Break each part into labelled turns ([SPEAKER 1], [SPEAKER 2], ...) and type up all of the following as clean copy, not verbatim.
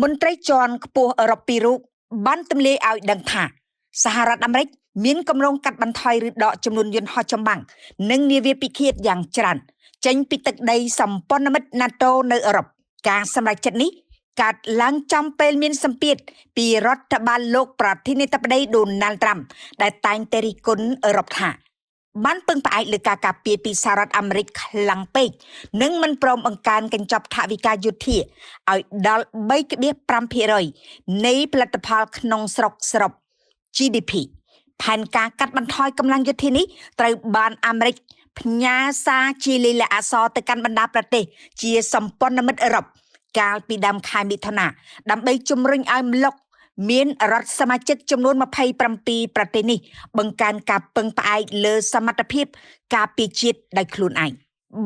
[SPEAKER 1] មន្ត្រីជាន់ខ្ពស់អឺរ៉ុបពីររូបបានទម្លាយឲ្យដឹងថាសហរដ្ឋអាមេរិកមានគម្រោងកាត់បន្ថយឬដកចំនួនយន្តហោះចម្បាំងនិងនាវាពិឃាតយ៉ាងច្រើនចេញពីទឹកដីសម្ព័ន្ធមិត្ត NATO នៅអឺរ៉ុបការសម្រេចចិត្តនេះកើតឡើងចំពេលមានសម្ពាធពីរដ្ឋបាលលោកប្រធានាធិបតីដូណាល់ត្រាំដែលតែងតែរិះគន់អឺរ៉ុបថាបានពឹងផ្អែកលើការការពារពីសហរដ្ឋអាមេរិកខ្លាំងពេកនិងមិនព្រមបង្កើនកញ្ចប់ថវិកាយោធាឲ្យដល់ 3.5% នៃផលិតផលក្នុងស្រុកសរុប GDP ផែនការកាត់បន្ថយកម្លាំងយោធានេះត្រូវបានអាមេរិកផ្ញើសារជាលាយលក្ខណ៍អក្សរទៅកាន់បណ្ដាប្រទេសជាសម្ព័ន្ធមិត្តអឺរ៉ុបកាលពីដើមខែមិថុនាដើម្បីជំរុញឲ្យម្លុកមានរដ្ឋសមាជិកចំនួន27ប្រទេសនេះបង្កើនការពឹងផ្អែកលើសមត្ថភាពការពារជាតិដោយខ្លួនឯង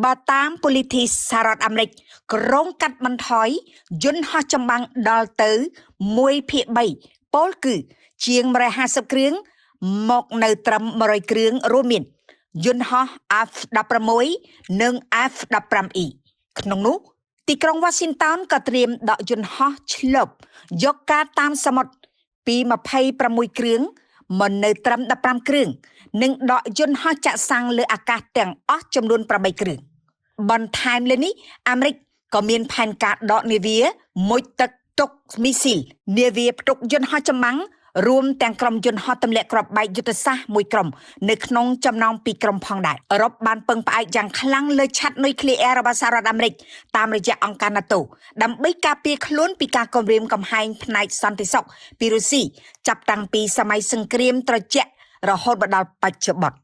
[SPEAKER 1] បើតាម Politis សហរដ្ឋអាមេរិកក្រុងកាត់បន្ថយយន្តហោះចម្បាំងដល់ទៅ1/3ពោលគឺជាង150គ្រឿងមកនៅត្រឹម100គ្រឿងរួមមានយន្តហោះ F-16 និង F-15E ក្នុងនោះទីក្រុង Washington ក៏ត្រៀមដកយន្តហោះឆ្លប់យកការតាមសមុទ្រពី26គ្រឿងមកនៅត្រឹម15គ្រឿងនិងដកយន្តហោះចាក់សាំងលើអាកាសទាំងអស់ចំនួន8គ្រឿងបន្ថែមលើនេះអាមេរិកក៏មានផែនការដកនាវាមុជទឹកទុកមីស៊ីលនាវាផ្ទុកយន្តហោះចម្បាំងរួមទាំងក្រុមយន្តហោះទម្លាក់គ្រាប់បែកយុទ្ធសាស្ត្រមួយក្រុមនៅក្នុងចំណោម2ក្រុមផងដែរអឺរ៉ុបបានពឹងផ្អែកយ៉ាងខ្លាំងលើឆ័ត្រនុយក្លេអ៊ែររបស់សហរដ្ឋអាមេរិកតាមរយៈអង្គការ NATO ដើម្បីការពារខ្លួនពីការគំរាមកំហែងផ្នែកសន្តិសុខពីរុស្ស៊ីចាប់តាំងពីសម័យសង្គ្រាមត្រជាក់រហូតមកដល់បច្ចុប្បន្ន